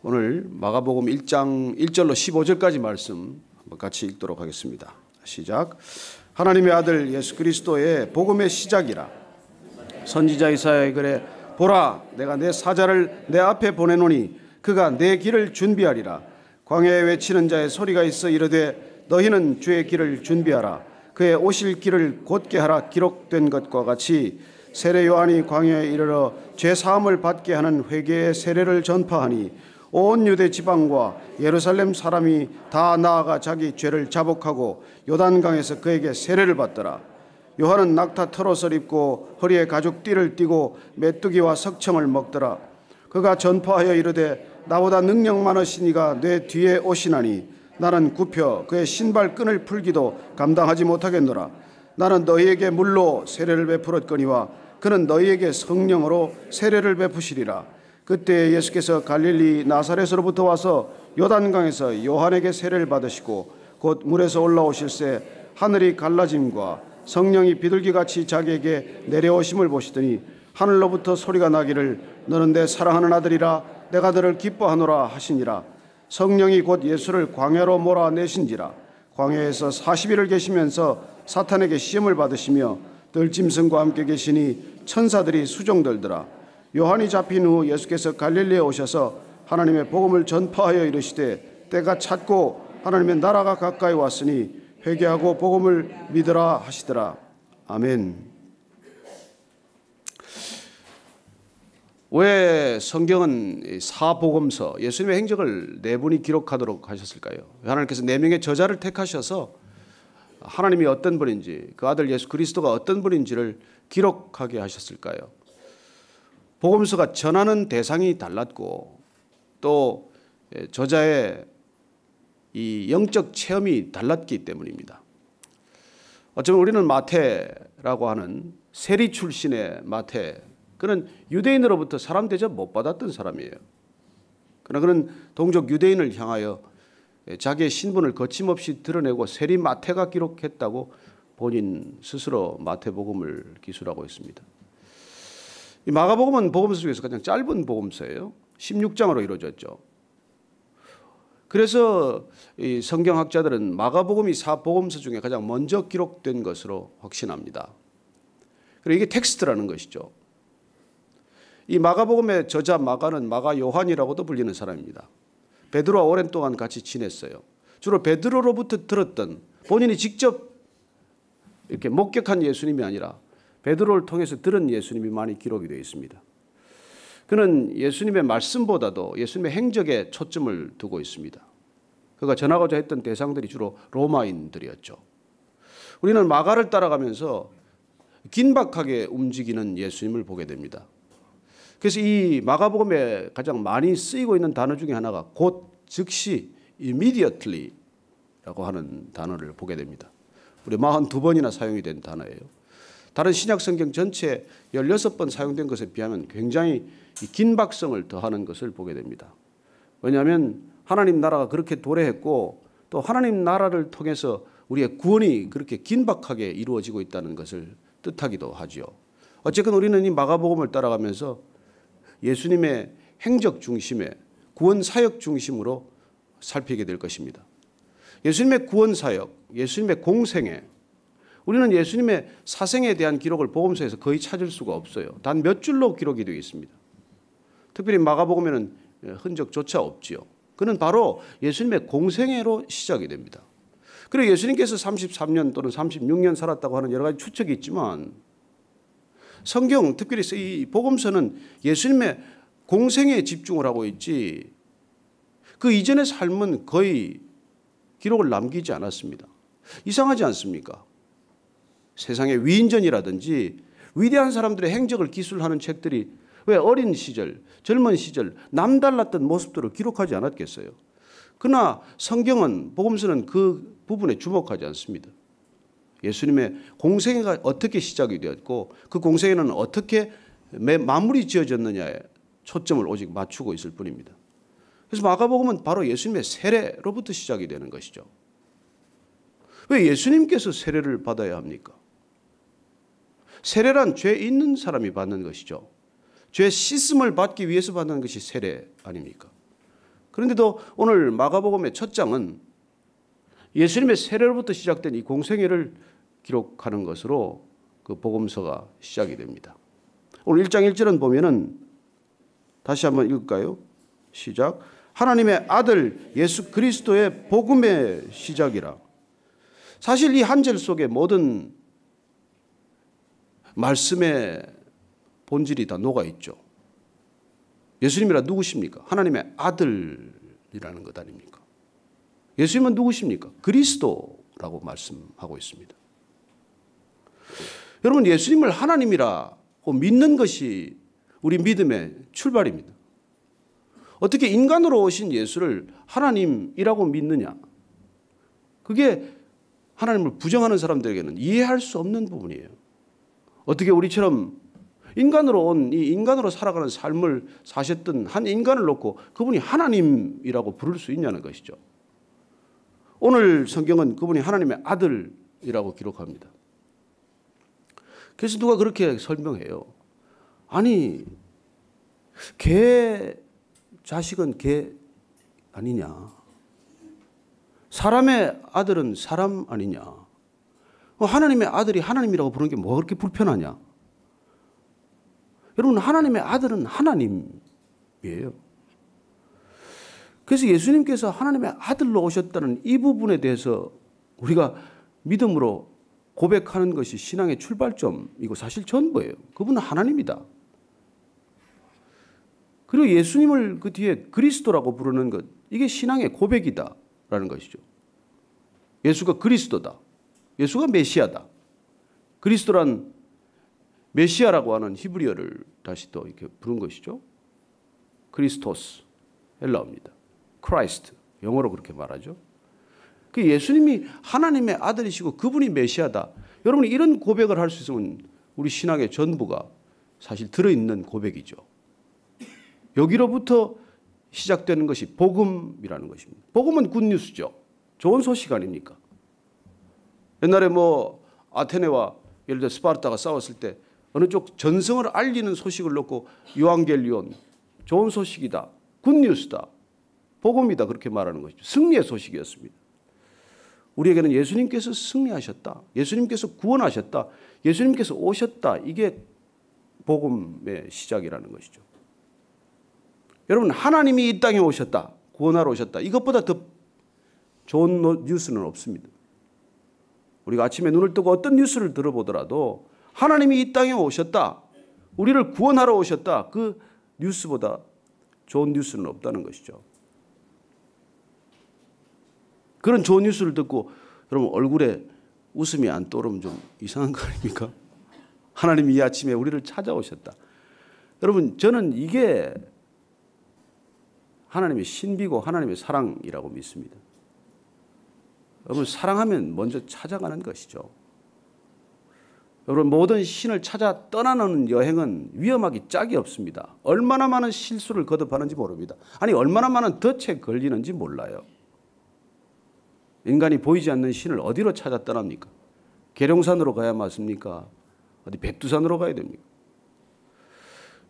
오늘 마가복음 1장 1절로 15절까지 말씀 한번 같이 읽도록 하겠습니다. 시작. 하나님의 아들 예수 그리스도의 복음의 시작이라. 선지자 이사야의 글에 보라, 내가 내 사자를 내 앞에 보내노니 그가 내 길을 준비하리라. 광야에 외치는 자의 소리가 있어 이르되 너희는 주의 길을 준비하라. 그의 오실 길을 곧게 하라. 기록된 것과 같이 세례 요한이 광야에 이르러 죄 사함을 받게 하는 회개의 세례를 전파하니 온 유대 지방과 예루살렘 사람이 다 나아가 자기 죄를 자복하고 요단강에서 그에게 세례를 받더라. 요한은 낙타 털옷을 입고 허리에 가죽띠를 띠고 메뚜기와 석청을 먹더라. 그가 전파하여 이르되 나보다 능력 많으신 이가 내 뒤에 오시나니 나는 굽혀 그의 신발끈을 풀기도 감당하지 못하겠노라. 나는 너희에게 물로 세례를 베풀었거니와 그는 너희에게 성령으로 세례를 베푸시리라. 그때 예수께서 갈릴리 나사렛으로부터 와서 요단강에서 요한에게 세례를 받으시고 곧 물에서 올라오실새 하늘이 갈라짐과 성령이 비둘기같이 자기에게 내려오심을 보시더니 하늘로부터 소리가 나기를 너는 내 사랑하는 아들이라 내가 너를 기뻐하노라 하시니라. 성령이 곧 예수를 광야로 몰아내신지라. 광야에서 40일을 계시면서 사탄에게 시험을 받으시며 들짐승과 함께 계시니 천사들이 수종들더라. 요한이 잡힌 후 예수께서 갈릴리에 오셔서 하나님의 복음을 전파하여 이르시되 때가 찼고 하나님의 나라가 가까이 왔으니 회개하고 복음을 믿으라 하시더라. 아멘. 왜 성경은 사복음서, 예수님의 행적을 네 분이 기록하도록 하셨을까요? 하나님께서 네 명의 저자를 택하셔서 하나님이 어떤 분인지, 그 아들 예수 그리스도가 어떤 분인지를 기록하게 하셨을까요? 복음서가 전하는 대상이 달랐고 또 저자의 이 영적 체험이 달랐기 때문입니다. 어쩌면 우리는 마태라고 하는 세리 출신의 마태, 그는 유대인으로부터 사람 대접 못 받았던 사람이에요. 그러나 그는 동족 유대인을 향하여 자기의 신분을 거침없이 드러내고 세리 마태가 기록했다고 본인 스스로 마태복음을 기술하고 있습니다. 이 마가복음은 복음서 중에서 가장 짧은 복음서예요. 16장으로 이루어졌죠. 그래서 이 성경학자들은 마가복음이 사복음서 중에 가장 먼저 기록된 것으로 확신합니다. 그리고 이게 텍스트라는 것이죠. 이 마가복음의 저자 마가는 마가 요한이라고도 불리는 사람입니다. 베드로와 오랜 동안 같이 지냈어요. 주로 베드로로부터 들었던, 본인이 직접 이렇게 목격한 예수님이 아니라 베드로를 통해서 들은 예수님이 많이 기록이 되어 있습니다. 그는 예수님의 말씀보다도 예수님의 행적에 초점을 두고 있습니다. 그가 전하고자 했던 대상들이 주로 로마인들이었죠. 우리는 마가를 따라가면서 긴박하게 움직이는 예수님을 보게 됩니다. 그래서 이 마가복음에 가장 많이 쓰이고 있는 단어 중에 하나가 곧, 즉시, immediately라고 하는 단어를 보게 됩니다. 우리 42번이나 사용이 된 단어예요. 다른 신약 성경 전체 16번 사용된 것에 비하면 굉장히 긴박성을 더하는 것을 보게 됩니다. 왜냐하면 하나님 나라가 그렇게 도래했고 또 하나님 나라를 통해서 우리의 구원이 그렇게 긴박하게 이루어지고 있다는 것을 뜻하기도 하죠. 어쨌든 우리는 이 마가복음을 따라가면서 예수님의 행적 중심에, 구원 사역 중심으로 살피게 될 것입니다. 예수님의 구원 사역, 예수님의 공생애, 우리는 예수님의 사생에 대한 기록을 복음서에서 거의 찾을 수가 없어요. 단 몇 줄로 기록이 되어 있습니다. 특별히 마가복음에는 흔적조차 없지요. 그는 바로 예수님의 공생애로 시작이 됩니다. 그리고 예수님께서 33년 또는 36년 살았다고 하는 여러 가지 추측이 있지만 성경, 특별히 이 복음서는 예수님의 공생애에 집중을 하고 있지 그 이전의 삶은 거의 기록을 남기지 않았습니다. 이상하지 않습니까? 세상의 위인전이라든지 위대한 사람들의 행적을 기술하는 책들이 왜 어린 시절, 젊은 시절 남달랐던 모습들을 기록하지 않았겠어요? 그러나 성경은, 복음서는 그 부분에 주목하지 않습니다. 예수님의 공생애가 어떻게 시작이 되었고 그 공생애는 어떻게 마무리 지어졌느냐에 초점을 오직 맞추고 있을 뿐입니다. 그래서 마가복음은 바로 예수님의 세례로부터 시작이 되는 것이죠. 왜 예수님께서 세례를 받아야 합니까? 세례란 죄 있는 사람이 받는 것이죠. 죄 씻음을 받기 위해서 받는 것이 세례 아닙니까? 그런데도 오늘 마가복음의 첫 장은 예수님의 세례로부터 시작된 이 공생애를 기록하는 것으로 그 복음서가 시작이 됩니다. 오늘 1장 1절은 보면은 다시 한번 읽을까요? 시작. 하나님의 아들 예수 그리스도의 복음의 시작이라. 사실 이 한 절 속에 모든 말씀의 본질이 다 녹아 있죠. 예수님이라 누구십니까? 하나님의 아들이라는 것 아닙니까? 예수님은 누구십니까? 그리스도라고 말씀하고 있습니다. 여러분, 예수님을 하나님이라고 믿는 것이 우리 믿음의 출발입니다. 어떻게 인간으로 오신 예수를 하나님이라고 믿느냐? 그게 하나님을 부정하는 사람들에게는 이해할 수 없는 부분이에요. 어떻게 우리처럼 인간으로 온 이 인간으로 살아가는 삶을 사셨던 한 인간을 놓고 그분이 하나님이라고 부를 수 있냐는 것이죠. 오늘 성경은 그분이 하나님의 아들이라고 기록합니다. 그래서 누가 그렇게 설명해요. 아니, 개 자식은 개 아니냐? 사람의 아들은 사람 아니냐? 하나님의 아들이 하나님이라고 부르는 게 뭐가 그렇게 불편하냐? 여러분, 하나님의 아들은 하나님이에요. 그래서 예수님께서 하나님의 아들로 오셨다는 이 부분에 대해서 우리가 믿음으로 고백하는 것이 신앙의 출발점이고 사실 전부예요. 그분은 하나님이다. 그리고 예수님을 그 뒤에 그리스도라고 부르는 것, 이게 신앙의 고백이다라는 것이죠. 예수가 그리스도다. 예수가 메시아다. 그리스도란 메시아라고 하는 히브리어를 다시 또 이렇게 부른 것이죠. 크리스토스, 헬라어입니다. 크라이스트, 영어로 그렇게 말하죠. 그 예수님이 하나님의 아들이시고 그분이 메시아다. 여러분이 이런 고백을 할 수 있으면 우리 신앙의 전부가 사실 들어있는 고백이죠. 여기로부터 시작되는 것이 복음이라는 것입니다. 복음은 굿뉴스죠. 좋은 소식 아닙니까? 옛날에 뭐 아테네와 예를 들어 스파르타가 싸웠을 때 어느 쪽 전승을 알리는 소식을 놓고 유앙겔리온, 좋은 소식이다, 굿뉴스다, 복음이다 그렇게 말하는 것이죠. 승리의 소식이었습니다. 우리에게는 예수님께서 승리하셨다, 예수님께서 구원하셨다, 예수님께서 오셨다, 이게 복음의 시작이라는 것이죠. 여러분, 하나님이 이 땅에 오셨다, 구원하러 오셨다, 이것보다 더 좋은 뉴스는 없습니다. 우리가 아침에 눈을 뜨고 어떤 뉴스를 들어보더라도 하나님이 이 땅에 오셨다, 우리를 구원하러 오셨다, 그 뉴스보다 좋은 뉴스는 없다는 것이죠. 그런 좋은 뉴스를 듣고 여러분 얼굴에 웃음이 안 떠오르면 좀 이상한 거 아닙니까? 하나님이 이 아침에 우리를 찾아오셨다. 여러분, 저는 이게 하나님의 신비고 하나님의 사랑이라고 믿습니다. 여러분, 사랑하면 먼저 찾아가는 것이죠. 여러분, 모든 신을 찾아 떠나는 여행은 위험하기 짝이 없습니다. 얼마나 많은 실수를 거듭하는지 모릅니다. 아니, 얼마나 많은 덫에 걸리는지 몰라요. 인간이 보이지 않는 신을 어디로 찾아 떠납니까? 계룡산으로 가야 맞습니까? 어디 백두산으로 가야 됩니까?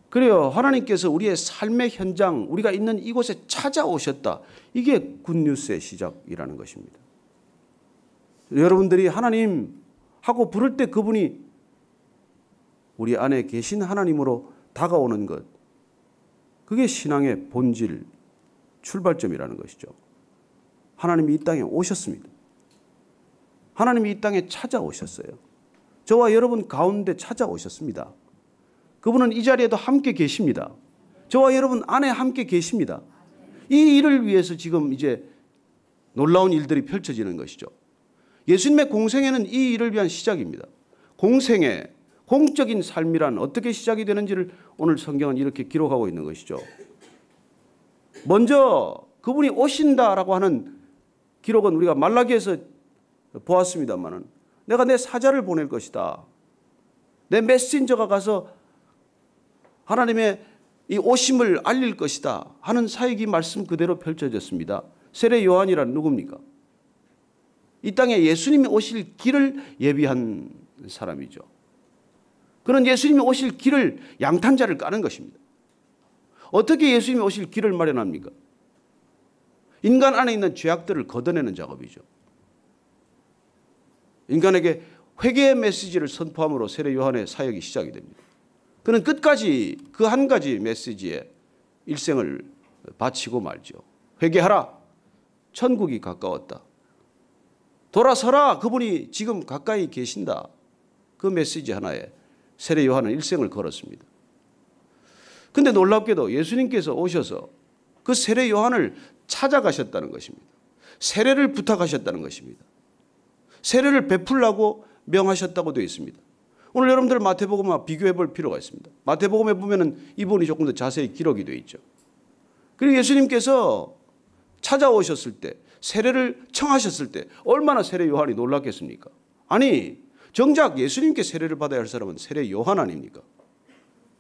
그래요. 하나님께서 우리의 삶의 현장, 우리가 있는 이곳에 찾아오셨다. 이게 굿뉴스의 시작이라는 것입니다. 여러분들이 하나님 하고 부를 때 그분이 우리 안에 계신 하나님으로 다가오는 것, 그게 신앙의 본질, 출발점이라는 것이죠. 하나님이 이 땅에 오셨습니다. 하나님이 이 땅에 찾아오셨어요. 저와 여러분 가운데 찾아오셨습니다. 그분은 이 자리에도 함께 계십니다. 저와 여러분 안에 함께 계십니다. 이 일을 위해서 지금 이제 놀라운 일들이 펼쳐지는 것이죠. 예수님의 공생애는 이 일을 위한 시작입니다. 공생애, 공적인 삶이란 어떻게 시작이 되는지를 오늘 성경은 이렇게 기록하고 있는 것이죠. 먼저 그분이 오신다라고 하는 기록은 우리가 말라기에서 보았습니다만은, 내가 내 사자를 보낼 것이다, 내 메신저가 가서 하나님의 이 오심을 알릴 것이다 하는 사역이 말씀 그대로 펼쳐졌습니다. 세례 요한이란 누굽니까? 이 땅에 예수님이 오실 길을 예비한 사람이죠. 그는 예수님이 오실 길을, 양탄자를 까는 것입니다. 어떻게 예수님이 오실 길을 마련합니까? 인간 안에 있는 죄악들을 걷어내는 작업이죠. 인간에게 회개의 메시지를 선포함으로 세례 요한의 사역이 시작이 됩니다. 그는 끝까지 그 한 가지 메시지에 일생을 바치고 말죠. 회개하라. 천국이 가까웠다. 돌아서라. 그분이 지금 가까이 계신다. 그 메시지 하나에 세례 요한은 일생을 걸었습니다. 그런데 놀랍게도 예수님께서 오셔서 그 세례 요한을 찾아가셨다는 것입니다. 세례를 부탁하셨다는 것입니다. 세례를 베풀라고 명하셨다고 되어 있습니다. 오늘 여러분들 마태복음과 비교해 볼 필요가 있습니다. 마태복음에 보면은 이 부분이 조금 더 자세히 기록이 되어 있죠. 그리고 예수님께서 찾아오셨을 때, 세례를 청하셨을 때 얼마나 세례 요한이 놀랐겠습니까? 아니, 정작 예수님께 세례를 받아야 할 사람은 세례 요한 아닙니까?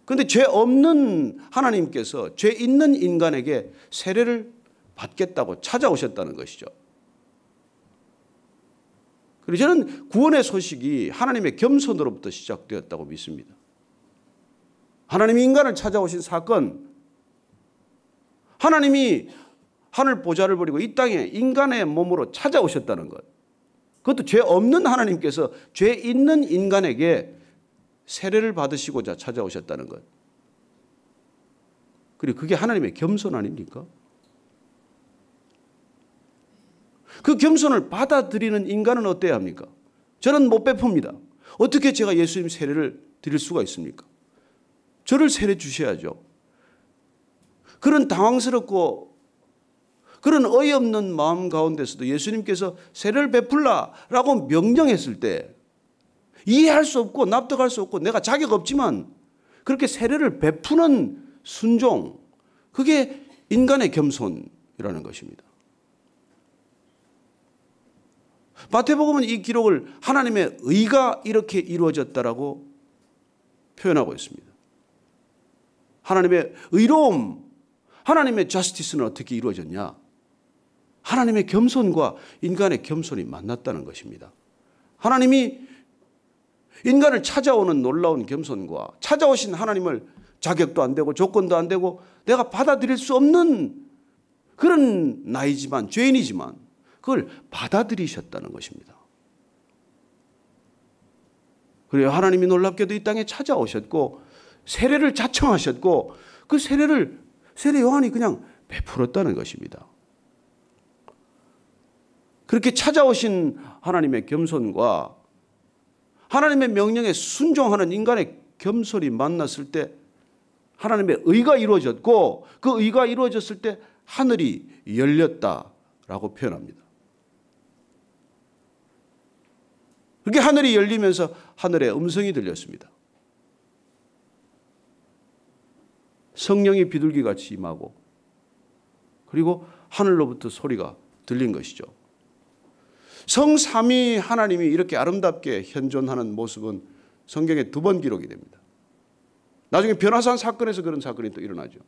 그런데 죄 없는 하나님께서 죄 있는 인간에게 세례를 받겠다고 찾아오셨다는 것이죠. 그리고 저는 구원의 소식이 하나님의 겸손으로부터 시작되었다고 믿습니다. 하나님이 인간을 찾아오신 사건, 하나님이 하늘 보좌를 버리고 이 땅에 인간의 몸으로 찾아오셨다는 것, 그것도 죄 없는 하나님께서 죄 있는 인간에게 세례를 받으시고자 찾아오셨다는 것. 그리고 그게 하나님의 겸손 아닙니까? 그 겸손을 받아들이는 인간은 어때야 합니까? 저는 못 베풉니다. 어떻게 제가 예수님 세례를 드릴 수가 있습니까? 저를 세례 주셔야죠. 그런 당황스럽고 그런 어이없는 마음 가운데서도 예수님께서 세례를 베풀라라고 명령했을 때 이해할 수 없고 납득할 수 없고 내가 자격 없지만 그렇게 세례를 베푸는 순종, 그게 인간의 겸손이라는 것입니다. 마태복음은 이 기록을 하나님의 의가 이렇게 이루어졌다라고 표현하고 있습니다. 하나님의 의로움, 하나님의 저스티스는 어떻게 이루어졌냐? 하나님의 겸손과 인간의 겸손이 만났다는 것입니다. 하나님이 인간을 찾아오는 놀라운 겸손과 찾아오신 하나님을 자격도 안 되고 조건도 안 되고 내가 받아들일 수 없는 그런 나이지만 죄인이지만 그걸 받아들이셨다는 것입니다. 그래요. 하나님이 놀랍게도 이 땅에 찾아오셨고 세례를 자청하셨고 그 세례를 세례 요한이 그냥 베풀었다는 것입니다. 그렇게 찾아오신 하나님의 겸손과 하나님의 명령에 순종하는 인간의 겸손이 만났을 때 하나님의 의가 이루어졌고 그 의가 이루어졌을 때 하늘이 열렸다라고 표현합니다. 그렇게 하늘이 열리면서 하늘에 음성이 들렸습니다. 성령이 비둘기같이 임하고 그리고 하늘로부터 소리가 들린 것이죠. 성삼위 하나님이 이렇게 아름답게 현존하는 모습은 성경에 2번 기록이 됩니다. 나중에 변화산 사건에서 그런 사건이 또 일어나죠.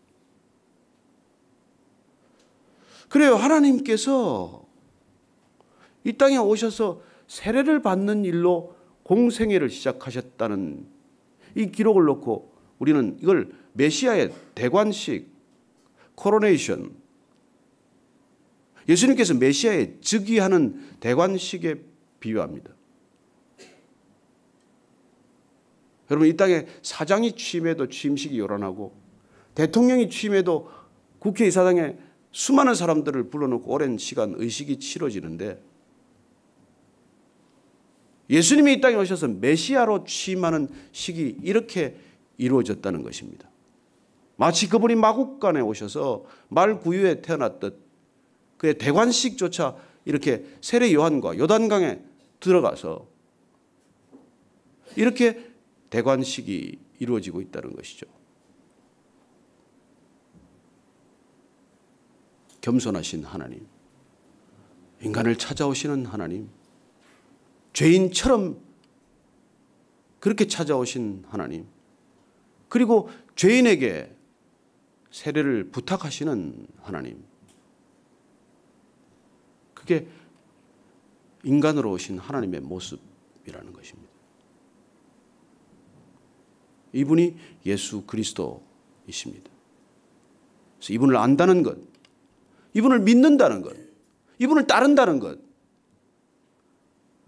그래요. 하나님께서 이 땅에 오셔서 세례를 받는 일로 공생애를 시작하셨다는 이 기록을 놓고 우리는 이걸 메시아의 대관식, 코로네이션, 예수님께서 메시아의 즉위하는 대관식에 비유합니다. 여러분, 이 땅에 사장이 취임해도 취임식이 요란하고 대통령이 취임해도 국회의사당에 수많은 사람들을 불러놓고 오랜 시간 의식이 치러지는데 예수님이 이 땅에 오셔서 메시아로 취임하는 식이 이렇게 이루어졌다는 것입니다. 마치 그분이 마국간에 오셔서 말구유에 태어났듯 그의 대관식조차 이렇게 세례 요한과 요단강에 들어가서 이렇게 대관식이 이루어지고 있다는 것이죠. 겸손하신 하나님, 인간을 찾아오시는 하나님, 죄인처럼 그렇게 찾아오신 하나님, 그리고 죄인에게 세례를 부탁하시는 하나님, 그게 인간으로 오신 하나님의 모습이라는 것입니다. 이분이 예수 그리스도이십니다. 그래서 이분을 안다는 것, 이분을 믿는다는 것, 이분을 따른다는 것,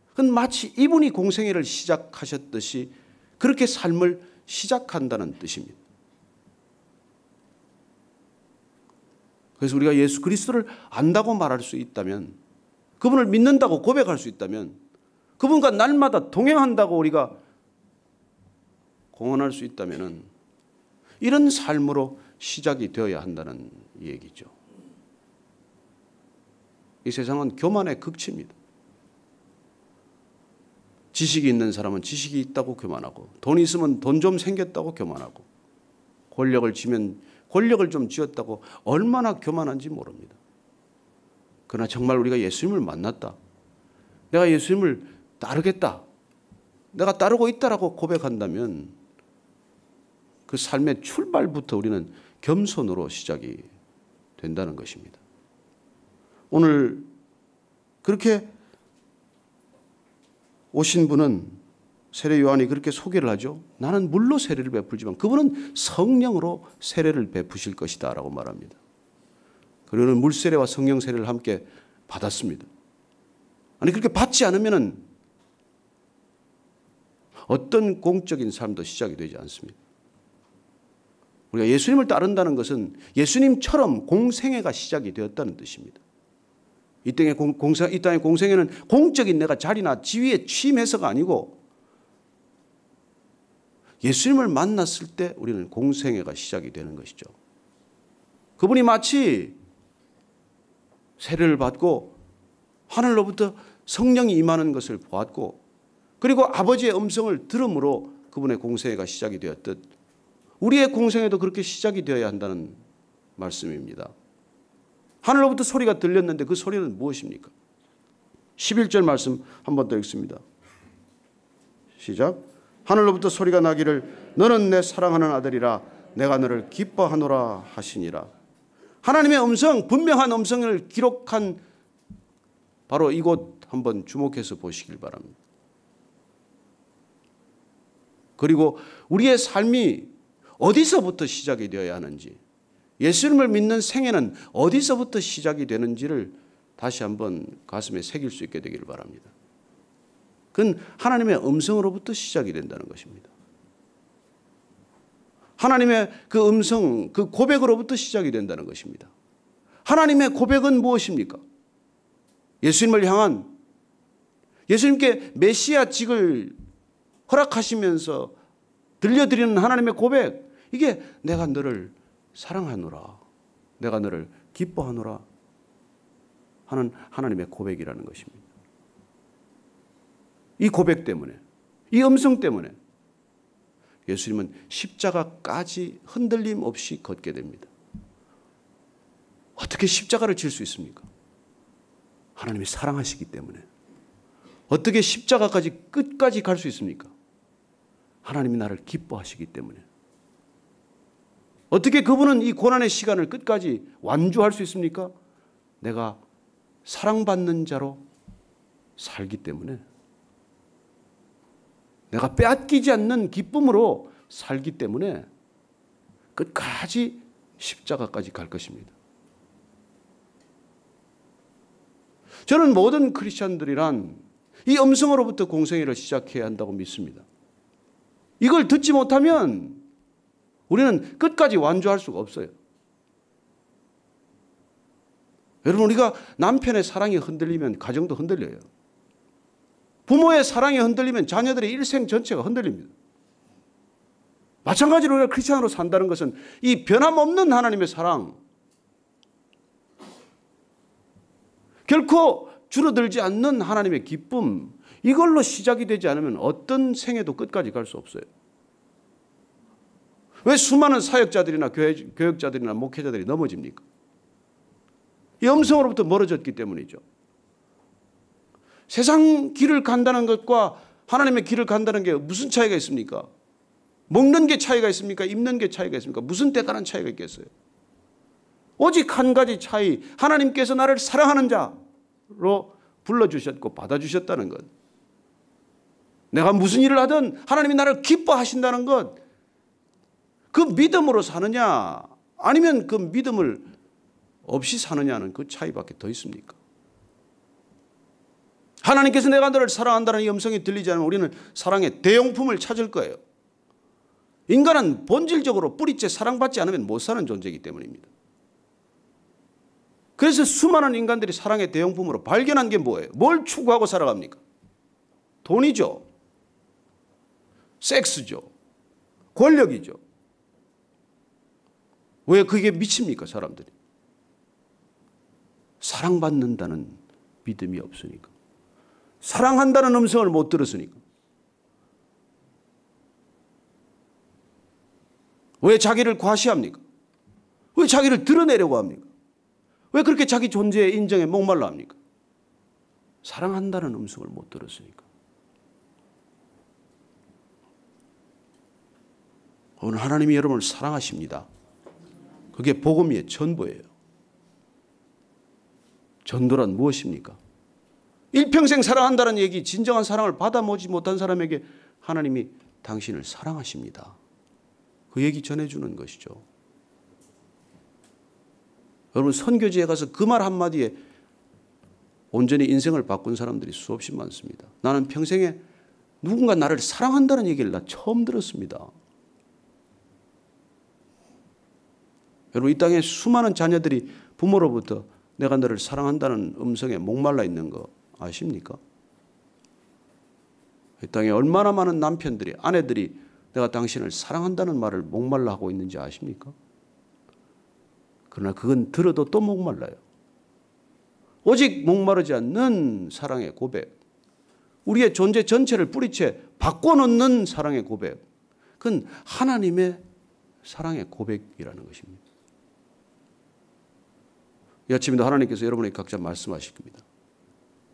그건 마치 이분이 공생애를 시작하셨듯이 그렇게 삶을 시작한다는 뜻입니다. 그래서 우리가 예수 그리스도를 안다고 말할 수 있다면, 그분을 믿는다고 고백할 수 있다면, 그분과 날마다 동행한다고 우리가 공언할 수 있다면 이런 삶으로 시작이 되어야 한다는 얘기죠. 이 세상은 교만의 극치입니다. 지식이 있는 사람은 지식이 있다고 교만하고, 돈이 있으면 돈 좀 생겼다고 교만하고, 권력을 쥐면 권력을 좀 쥐었다고 얼마나 교만한지 모릅니다. 그러나 정말 우리가 예수님을 만났다, 내가 예수님을 따르겠다, 내가 따르고 있다라고 고백한다면 그 삶의 출발부터 우리는 겸손으로 시작이 된다는 것입니다. 오늘 그렇게 오신 분은, 세례 요한이 그렇게 소개를 하죠. 나는 물로 세례를 베풀지만 그분은 성령으로 세례를 베푸실 것이다 라고 말합니다. 그리고는 물 세례와 성령 세례를 함께 받았습니다. 아니, 그렇게 받지 않으면 어떤 공적인 삶도 시작이 되지 않습니다. 우리가 예수님을 따른다는 것은 예수님처럼 공생애가 시작이 되었다는 뜻입니다. 이 땅의 공생애는 공적인 내가 자리나 지위에 취임해서가 아니고, 예수님을 만났을 때 우리는 공생애가 시작이 되는 것이죠. 그분이 마치 세례를 받고 하늘로부터 성령이 임하는 것을 보았고, 그리고 아버지의 음성을 들음으로 그분의 공생애가 시작이 되었듯 우리의 공생애도 그렇게 시작이 되어야 한다는 말씀입니다. 하늘로부터 소리가 들렸는데 그 소리는 무엇입니까? 11절 말씀 한 번 더 읽습니다. 시작. 하늘로부터 소리가 나기를 너는 내 사랑하는 아들이라 내가 너를 기뻐하노라 하시니라. 하나님의 음성, 분명한 음성을 기록한 바로 이곳 한번 주목해서 보시길 바랍니다. 그리고 우리의 삶이 어디서부터 시작이 되어야 하는지, 예수님을 믿는 생애는 어디서부터 시작이 되는지를 다시 한번 가슴에 새길 수 있게 되기를 바랍니다. 그건 하나님의 음성으로부터 시작이 된다는 것입니다. 하나님의 그 음성, 그 고백으로부터 시작이 된다는 것입니다. 하나님의 고백은 무엇입니까? 예수님을 향한, 예수님께 메시아직을 허락하시면서 들려드리는 하나님의 고백, 이게 내가 너를 사랑하노라, 내가 너를 기뻐하노라 하는 하나님의 고백이라는 것입니다. 이 고백 때문에, 이 음성 때문에 예수님은 십자가까지 흔들림 없이 걷게 됩니다. 어떻게 십자가를 질 수 있습니까? 하나님이 사랑하시기 때문에. 어떻게 십자가까지 끝까지 갈 수 있습니까? 하나님이 나를 기뻐하시기 때문에. 어떻게 그분은 이 고난의 시간을 끝까지 완주할 수 있습니까? 내가 사랑받는 자로 살기 때문에, 내가 빼앗기지 않는 기쁨으로 살기 때문에 끝까지 십자가까지 갈 것입니다. 저는 모든 크리스천들이란 이 음성으로부터 공생애를 시작해야 한다고 믿습니다. 이걸 듣지 못하면 우리는 끝까지 완주할 수가 없어요. 여러분, 우리가 남편의 사랑이 흔들리면 가정도 흔들려요. 부모의 사랑이 흔들리면 자녀들의 일생 전체가 흔들립니다. 마찬가지로 우리가 크리스찬으로 산다는 것은 이 변함없는 하나님의 사랑, 결코 줄어들지 않는 하나님의 기쁨, 이걸로 시작이 되지 않으면 어떤 생애도 끝까지 갈 수 없어요. 왜 수많은 사역자들이나 교역자들이나 목회자들이 넘어집니까? 이 음성으로부터 멀어졌기 때문이죠. 세상 길을 간다는 것과 하나님의 길을 간다는 게 무슨 차이가 있습니까? 먹는 게 차이가 있습니까? 입는 게 차이가 있습니까? 무슨 대단한 차이가 있겠어요? 오직 한 가지 차이, 하나님께서 나를 사랑하는 자로 불러주셨고 받아주셨다는 것. 내가 무슨 일을 하든 하나님이 나를 기뻐하신다는 것. 그 믿음으로 사느냐, 아니면 그 믿음을 없이 사느냐는 그 차이밖에 더 있습니까? 하나님께서 내가 너를 사랑한다는 이 음성이 들리지 않으면 우리는 사랑의 대용품을 찾을 거예요. 인간은 본질적으로 뿌리째 사랑받지 않으면 못 사는 존재이기 때문입니다. 그래서 수많은 인간들이 사랑의 대용품으로 발견한 게 뭐예요? 뭘 추구하고 살아갑니까? 돈이죠. 섹스죠. 권력이죠. 왜 그게 미칩니까, 사람들이? 사랑받는다는 믿음이 없으니까. 사랑한다는 음성을 못 들었으니까. 왜 자기를 과시합니까? 왜 자기를 드러내려고 합니까? 왜 그렇게 자기 존재의 인정에 목말라 합니까? 사랑한다는 음성을 못 들었으니까. 오늘 하나님이 여러분을 사랑하십니다. 그게 복음의 전부예요. 전도란 무엇입니까? 일평생 사랑한다는 얘기, 진정한 사랑을 받아보지 못한 사람에게 하나님이 당신을 사랑하십니다. 그 얘기 전해주는 것이죠. 여러분, 선교지에 가서 그 말 한마디에 온전히 인생을 바꾼 사람들이 수없이 많습니다. 나는 평생에 누군가 나를 사랑한다는 얘기를 나 처음 들었습니다. 여러분, 이 땅에 수많은 자녀들이 부모로부터 내가 너를 사랑한다는 음성에 목말라 있는 거 아십니까? 이 땅에 얼마나 많은 남편들이, 아내들이 내가 당신을 사랑한다는 말을 목말라 하고 있는지 아십니까? 그러나 그건 들어도 또 목말라요. 오직 목마르지 않는 사랑의 고백, 우리의 존재 전체를 뿌리채 바꿔놓는 사랑의 고백, 그건 하나님의 사랑의 고백이라는 것입니다. 이 아침에도 하나님께서 여러분에게 각자 말씀하실 겁니다.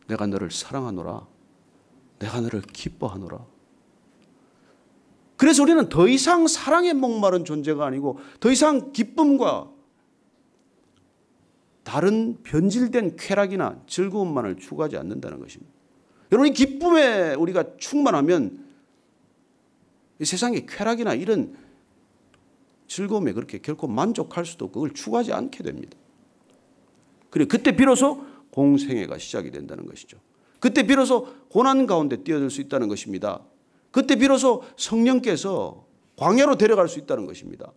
내가 너를 사랑하노라. 내가 너를 기뻐하노라. 그래서 우리는 더 이상 사랑에 목마른 존재가 아니고 더 이상 기쁨과 다른 변질된 쾌락이나 즐거움만을 추구하지 않는다는 것입니다. 여러분, 이 기쁨에 우리가 충만하면 이 세상의 쾌락이나 이런 즐거움에 그렇게 결코 만족할 수도 없고 그걸 추구하지 않게 됩니다. 그리고 그때 비로소 공생애가 시작이 된다는 것이죠. 그때 비로소 고난 가운데 뛰어들 수 있다는 것입니다. 그때 비로소 성령께서 광야로 데려갈 수 있다는 것입니다.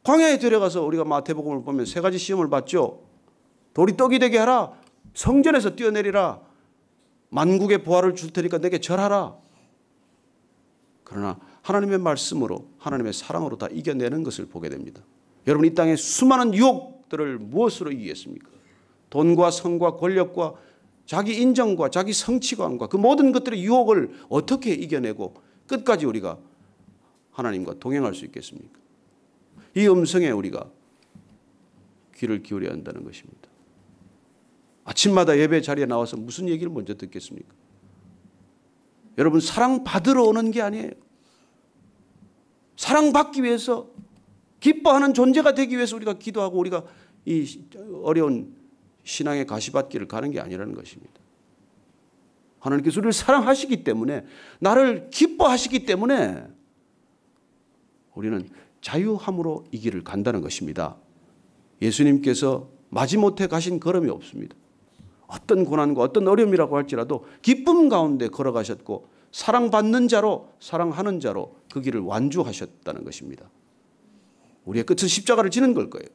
광야에 데려가서 우리가 마태복음을 보면 세 가지 시험을 받죠. 돌이 떡이 되게 하라. 성전에서 뛰어내리라. 만국의 보화를 줄 테니까 내게 절하라. 그러나 하나님의 말씀으로, 하나님의 사랑으로 다 이겨내는 것을 보게 됩니다. 여러분, 이 땅에 수많은 유혹들을 무엇으로 이기겠습니까? 돈과 성과 권력과 자기 인정과 자기 성취감과 그 모든 것들의 유혹을 어떻게 이겨내고 끝까지 우리가 하나님과 동행할 수 있겠습니까? 이 음성에 우리가 귀를 기울여야 한다는 것입니다. 아침마다 예배 자리에 나와서 무슨 얘기를 먼저 듣겠습니까? 여러분, 사랑받으러 오는 게 아니에요. 사랑받기 위해서, 기뻐하는 존재가 되기 위해서 우리가 기도하고 우리가 이 어려운 신앙의 가시밭길을 가는 게 아니라는 것입니다. 하나님께서 우리를 사랑하시기 때문에, 나를 기뻐하시기 때문에 우리는 자유함으로 이 길을 간다는 것입니다. 예수님께서 마지못해 가신 걸음이 없습니다. 어떤 고난과 어떤 어려움이라고 할지라도 기쁨 가운데 걸어가셨고 사랑받는 자로, 사랑하는 자로 그 길을 완주하셨다는 것입니다. 우리의 끝은 십자가를 지는 걸 거예요.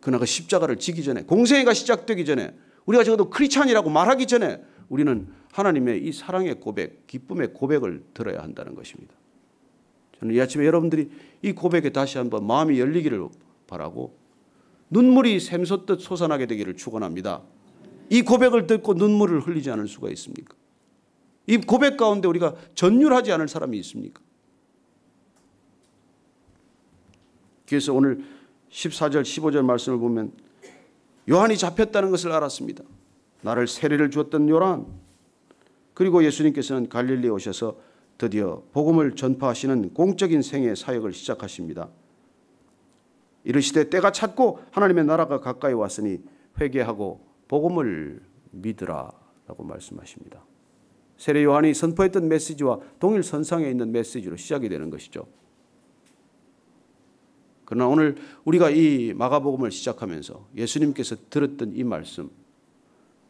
그러나 그 십자가를 지기 전에, 공생애가 시작되기 전에, 우리가 적어도 크리스찬이라고 말하기 전에 우리는 하나님의 이 사랑의 고백, 기쁨의 고백을 들어야 한다는 것입니다. 저는 이 아침에 여러분들이 이 고백에 다시 한번 마음이 열리기를 바라고 눈물이 샘솟듯 솟아나게 되기를 축원합니다. 이 고백을 듣고 눈물을 흘리지 않을 수가 있습니까? 이 고백 가운데 우리가 전율하지 않을 사람이 있습니까? 그래서 오늘 14절 15절 말씀을 보면 요한이 잡혔다는 것을 알았습니다. 나를 세례를 주었던 요한, 그리고 예수님께서는 갈릴리에 오셔서 드디어 복음을 전파하시는 공적인 생애 사역을 시작하십니다. 이르시되 때가 찼고 하나님의 나라가 가까이 왔으니 회개하고 복음을 믿으라 라고 말씀하십니다. 세례 요한이 선포했던 메시지와 동일 선상에 있는 메시지로 시작이 되는 것이죠. 그러나 오늘 우리가 이 마가복음을 시작하면서 예수님께서 들었던 이 말씀,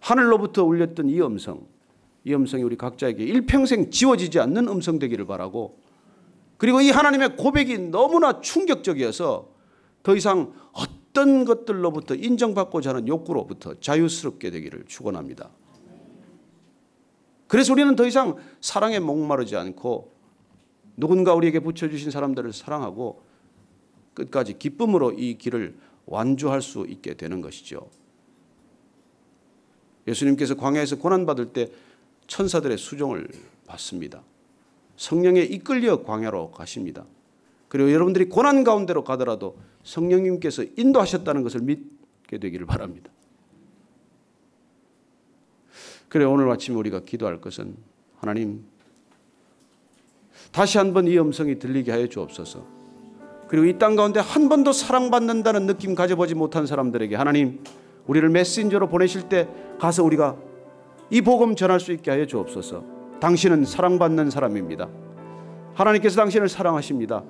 하늘로부터 울렸던 이 음성이 우리 각자에게 일평생 지워지지 않는 음성 되기를 바라고, 그리고 이 하나님의 고백이 너무나 충격적이어서 더 이상 어떤 것들로부터 인정받고자 하는 욕구로부터 자유스럽게 되기를 축원합니다. 그래서 우리는 더 이상 사랑에 목마르지 않고 누군가 우리에게 붙여주신 사람들을 사랑하고 끝까지 기쁨으로 이 길을 완주할 수 있게 되는 것이죠. 예수님께서 광야에서 고난받을 때 천사들의 수종을 받습니다. 성령에 이끌려 광야로 가십니다. 그리고 여러분들이 고난 가운데로 가더라도 성령님께서 인도하셨다는 것을 믿게 되기를 바랍니다. 그래, 오늘 아침 우리가 기도할 것은, 하나님 다시 한번 이 음성이 들리게 하여 주옵소서. 그리고 이 땅 가운데 한 번도 사랑받는다는 느낌 가져보지 못한 사람들에게 하나님, 우리를 메신저로 보내실 때 가서 우리가 이 복음 전할 수 있게 하여 주옵소서. 당신은 사랑받는 사람입니다. 하나님께서 당신을 사랑하십니다.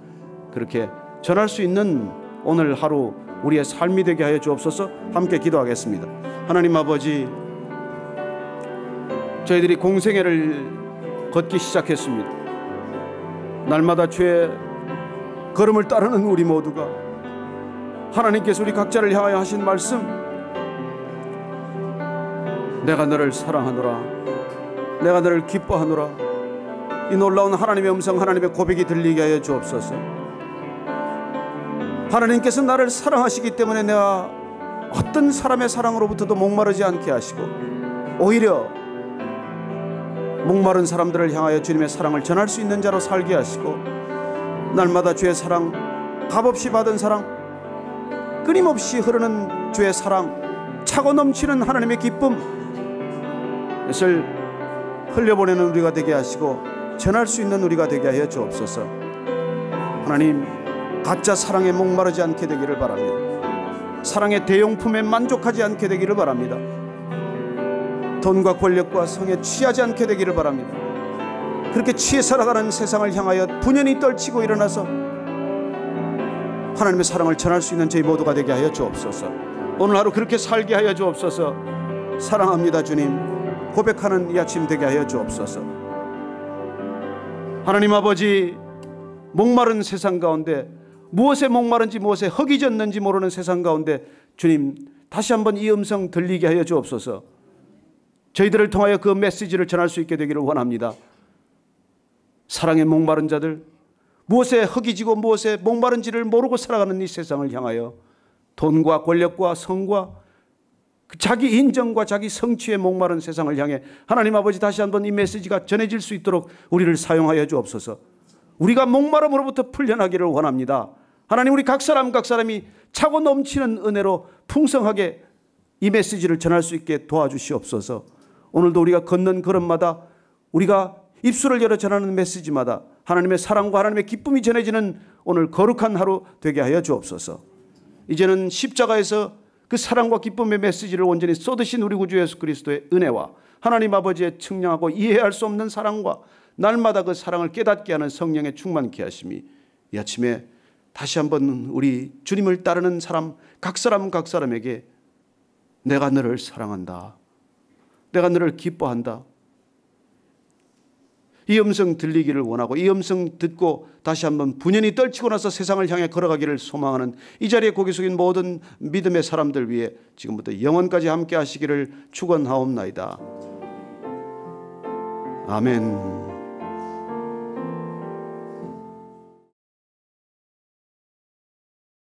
그렇게 전할 수 있는 오늘 하루 우리의 삶이 되게 하여 주옵소서. 함께 기도하겠습니다. 하나님 아버지, 저희들이 공생애를 걷기 시작했습니다. 날마다 주의 걸음을 따르는 우리 모두가 하나님께서 우리 각자를 향하여 하신 말씀, 내가 너를 사랑하노라, 내가 너를 기뻐하노라, 이 놀라운 하나님의 음성, 하나님의 고백이 들리게 하여 주옵소서. 하나님께서 나를 사랑하시기 때문에 내가 어떤 사람의 사랑으로부터도 목마르지 않게 하시고, 오히려 목마른 사람들을 향하여 주님의 사랑을 전할 수 있는 자로 살게 하시고, 날마다 주의 사랑, 값없이 받은 사랑, 끊임없이 흐르는 주의 사랑, 차고 넘치는 하나님의 기쁨, 이것을 흘려보내는 우리가 되게 하시고 전할 수 있는 우리가 되게 하여 주옵소서. 하나님, 가짜 사랑에 목마르지 않게 되기를 바랍니다. 사랑의 대용품에 만족하지 않게 되기를 바랍니다. 돈과 권력과 성에 취하지 않게 되기를 바랍니다. 그렇게 취해 살아가는 세상을 향하여 분연히 떨치고 일어나서 하나님의 사랑을 전할 수 있는 저희 모두가 되게 하여 주옵소서. 오늘 하루 그렇게 살게 하여 주옵소서. 사랑합니다 주님, 고백하는 이 아침 되게 하여 주옵소서. 하나님 아버지, 목마른 세상 가운데, 무엇에 목마른지 무엇에 허기졌는지 모르는 세상 가운데 주님, 다시 한번 이 음성 들리게 하여 주옵소서. 저희들을 통하여 그 메시지를 전할 수 있게 되기를 원합니다. 사랑에 목마른 자들, 무엇에 허기지고 무엇에 목마른지를 모르고 살아가는 이 세상을 향하여 돈과 권력과 성과 자기 인정과 자기 성취에 목마른 세상을 향해 하나님 아버지, 다시 한번 이 메시지가 전해질 수 있도록 우리를 사용하여 주옵소서. 우리가 목마름으로부터 풀려나기를 원합니다. 하나님, 우리 각 사람이 차고 넘치는 은혜로 풍성하게 이 메시지를 전할 수 있게 도와주시옵소서. 오늘도 우리가 걷는 걸음마다, 우리가 입술을 열어 전하는 메시지마다 하나님의 사랑과 하나님의 기쁨이 전해지는 오늘 거룩한 하루 되게 하여 주옵소서. 이제는 십자가에서 그 사랑과 기쁨의 메시지를 온전히 쏟으신 우리 구주 예수 그리스도의 은혜와 하나님 아버지의 측량하고 이해할 수 없는 사랑과 날마다 그 사랑을 깨닫게 하는 성령의 충만케 하심이 이 아침에 다시 한번 우리 주님을 따르는 사람 각 사람에게 내가 너를 사랑한다, 내가 너를 기뻐한다, 이 음성 들리기를 원하고, 이 음성 듣고 다시 한번 분연히 떨치고 나서 세상을 향해 걸어가기를 소망하는 이 자리에 고개 숙인 모든 믿음의 사람들 위해 지금부터 영원까지 함께 하시기를 축원하옵나이다. 아멘.